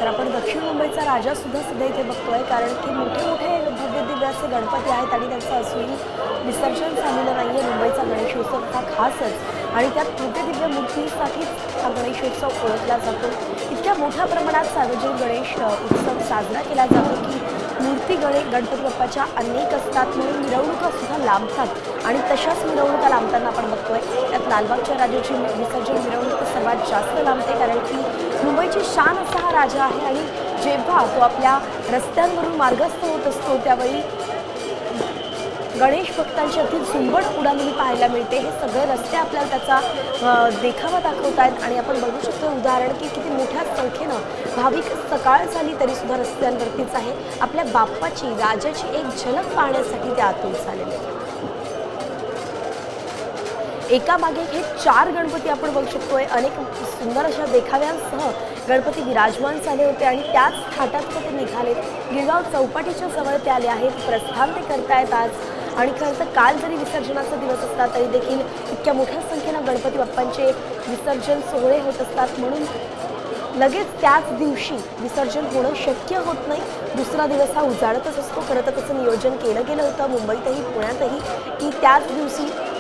तर आपण दक्षिण मुंबईचा राजा सुद्धा सध्या इथे बघतोय, कारण की मोठे मोठे भव्य दिव्य असे गणपती आहेत आणि त्यांचं अजूनही विसर्जन झालेलं नाहीये। मुंबईचा गणेशोत्सव हा खासच आणि त्यात भव्य दिव्य मूर्तीसाठीच हा गणेशोत्सव ओळखला जातो। इतक्या मोठ्या प्रमाणात सार्वजनिक गणेश उत्सव साजरा केला जातो की मूर्ती गणपती बाप्पाच्या अनेक असतात, म्हणून मिरवणुका सुद्धा लांबतात आणि तशाच मिरवणुका लांबताना आपण बघतोय। त्यात लालबागच्या राजाची विसर्जन मिरवणूक तर सर्वात जास्त लांबते, कारण की मुंबईची शान असा हा राजा आहे आणि जेव्हा तो आपल्या रस्त्यांवरून मार्गस्थ होत असतो त्यावेळी गणेश भक्तांची अगदी झुंबड उडालेली पाहायला मिळते। हे सगळे रस्ते आपल्याला त्याचा देखावा दाखवत आहेत आणि आपण बघू शकतो उदाहरण की किती मोठ्या संख्येनं भाविक सकाळ झाली तरी सुद्धा रस्त्यांवरतीच आहे, आपल्या बाप्पाची राजाची एक झलक पाहण्यासाठी ते आतुर झालेले आहेत। एकामागे हे 4 गणपती आपण बघू शकतोय। अनेक सुंदर अशा देखाव्यांसह गणपती विराजमान झाले होते आणि त्याच थाटात ते निघालेत। गिरगाव चौपाटीच्या जवळ ते आले आहेत, प्रस्थान ते करतायत आज। आणि खरं तर काल जरी विसर्जनाचा दिवस असला तरी देखील इतक्या मोठ्या संख्येनं गणपती बाप्पांचे विसर्जन सोहळे होत असतात, म्हणून लगेच त्याच दिवशी विसर्जन होणं शक्य होत नाही। दुसरा दिवस हा उजाडतच असतो। खरं तर तसं नियोजन केलं गेलं होतं मुंबईतही पुण्यातही की त्याच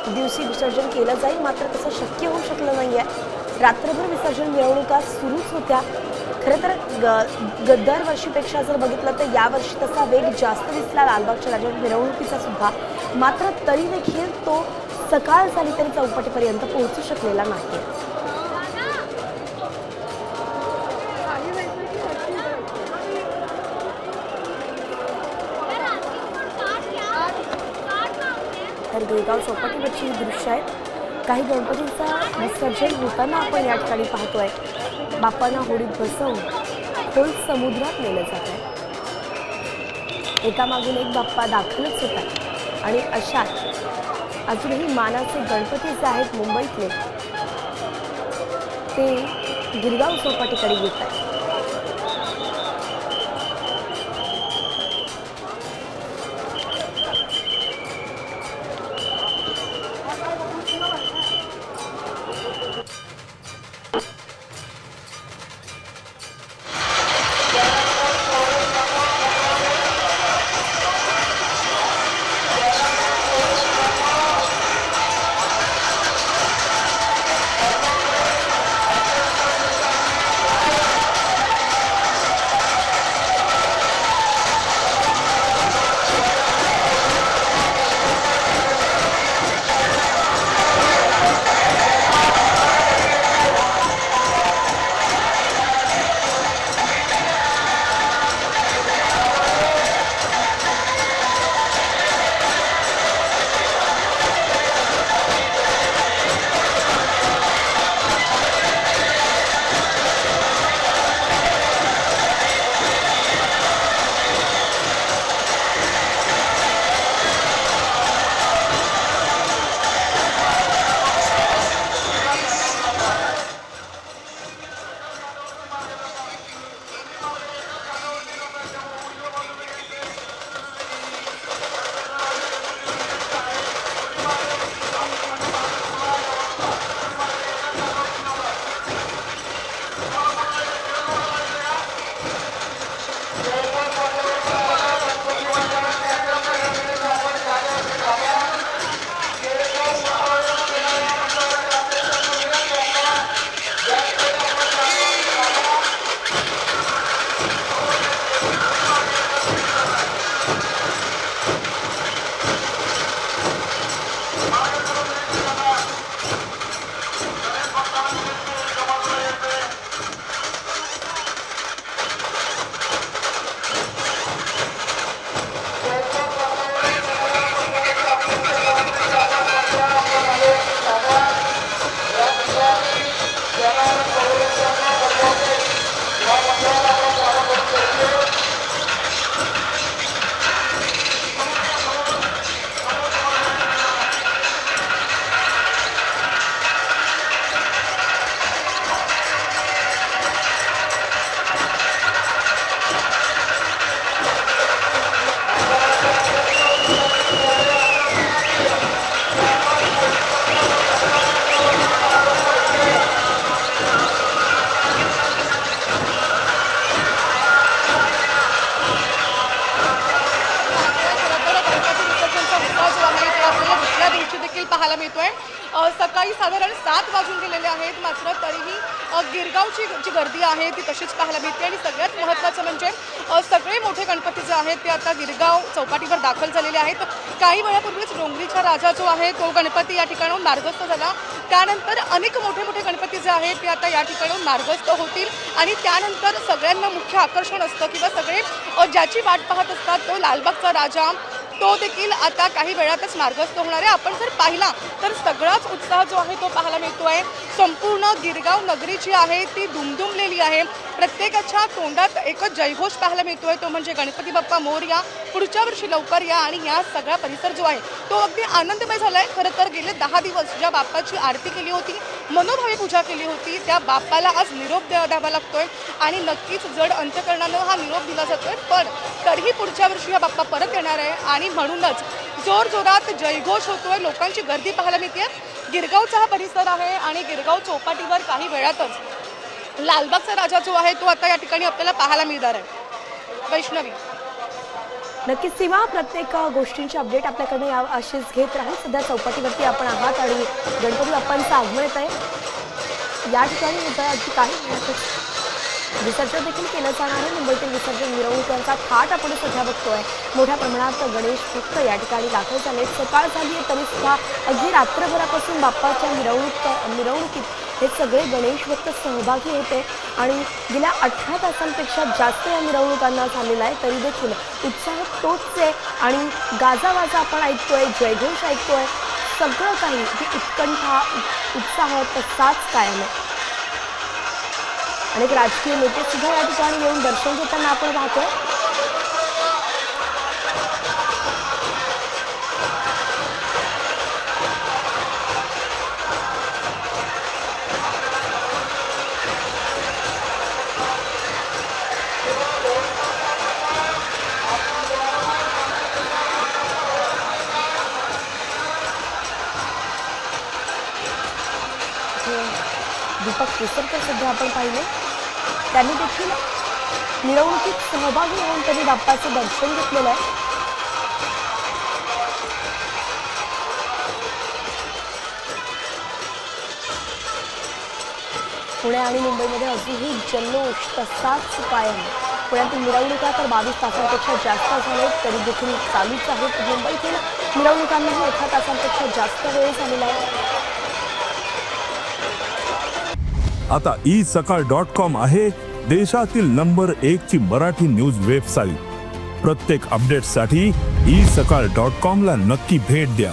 दिवशी विसर्जन केलं जाईल, मात्र तसं शक्य होऊ शकलं नाही आहे। रात्रभर विसर्जन मिरवणुका सुरूच होत्या। खरं तर दरवर्षीपेक्षा जर बघितलं तर यावर्षी तसा वेग जास्त दिसला लालबागच्या राजा मिरवणुकीचा सुद्धा, मात्र तरी देखील तो सकाळ झाली तरी चौपाटीपर्यंत पोहोचू शकलेला नाही। तर गिरगाव चौपाटीवरची दृश्य आहेत। काही गणपतींचा विसर्जन होताना आपण या ठिकाणी पाहतोय। बाप्पांना होडीत बसवून खोल समुद्रात नेलं जात आहे। एकामागून एक बाप्पा दाखलच होतात आणि अशात अजूनही मानाचे गणपती जे आहेत मुंबईतले ते गिरगाव चौपाटीकडे येत आहेत। सकाळी साधारण 7 वाजून गेलेले आहेत, मात्र तरीही गिरगावची जी गर्दी आहे ती तशीच पाहायला मिळते. आणि सगळ्यात महत्त्वाचं म्हणजे सगळे मोठे गणपती जे आहेत ते आता गिरगाव चौपाटीवर दाखल झालेले आहेत. काही वेळापूर्वीच डोंगरीचा राजा जो आहे तो गणपती या ठिकाणाहून मार्गस्थ झाला. त्यानंतर अनेक मोठे मोठे गणपती जे आहेत ते आता या ठिकाणाहून मार्गस्थ होतील. आणि त्यानंतर सगळ्यांना मुख्य आकर्षण असतं किंवा सगळे ज्याची वाट पाहत असतात तो लालबागचा राजा तो देखील आता काही वेळातच मार्गस्थ होणार आहे. आपण जर पाहिला तर सगळाच उत्साह जो आहे तो पाहायला मिळतोय. संपूर्ण गिरगाव नगरी जी आहे ती दुमदुमलेली आहे. प्रत्येकाच्या तोंडात एकच जयघोष पाहायला मिळतोय, तो म्हणजे गणपती बाप्पा मोरया, पुढच्या वर्षी लवकर या. आणि या सगळा परिसर जो आहे तो अगदी आनंदमय झाला आहे. खरं तर गेले 10 दिवस ज्या बाप्पाची आरती केली होती, मनोभावे पूजा केली होती, त्या बाप्पाला आज निरोप द्यावा लागतोय. आणि नक्कीच जड अंतकरणानं हा निरोप दिला जातोय. पण तरीही पुढच्या वर्षी हा बाप्पा परत येणार आहे. आणि म्हणूनच जोरजोरात जयघोष होतोय, लोकांची गर्दी पाहायला मिळते. गिरगावचा हा परिसर आहे आणि गिरगाव चौपाटीवर काही वेळातच लालबागचा राजा जो आहे तो आता या ठिकाणी आपल्याला पाहायला मिळणार आहे. वैष्णवी, नक्कीच सीमा, प्रत्येक गोष्टींची अपडेट आपल्याकडे अशीच घेत राहील. सध्या चौपाटीवरती आपण आहात आणि गणपती बाप्पांचं आगमन येत आहे. या ठिकाणी होतं अगदी काही वेळातच विसर्जन देखील केलं जाणार आहे. मुंबईतील विसर्जन मिरवणुकांचा थाट आपण सध्या बघतोय. मोठ्या प्रमाणात गणेश भक्त या ठिकाणी दाखल झाले. सकाळ झाली आहे तरी सुद्धा अगदी रात्रभरापासून बाप्पाच्या मिरवणुकीत हे सगळे गणेश भक्त सहभागी होते. आणि गेल्या 18 तासांपेक्षा जास्त या मिरवणुकांना झालेला आहे. तरी देखील उत्साह तोच आहे आणि गाजावाजा आपण ऐकतोय, जयघोष ऐकतोय. सगळं काही ती उत्कंठा, उत्साह तसाच कायम आहे. अनेक राजकीय नेते सुद्धा या ठिकाणी येऊन दर्शन घेताना आपण पाहतोय. दीपक केसरकर सध्या आपण पाहिले, त्यांनी देखील मिरवणुकीत सहभागी होऊन त्यांनी बाप्पाचं दर्शन घेतलेलं आहे. पुणे आणि मुंबईमध्ये अजूनही जल्लोष तसाच कायम. पुण्यातील मिरवणुका तर 22 तासांपेक्षा जास्त झाले तरी देखील चालूच आहेत. मुंबईतील मिरवणुकांनाही 18 तासांपेक्षा जास्त वेळ झालेला आहे. आता isakal.com आहे देशातील नंबर 1 ची मराठी न्यूज वेबसाईट. प्रत्येक अपडेटसाठी isakal.com ला नक्की भेट द्या.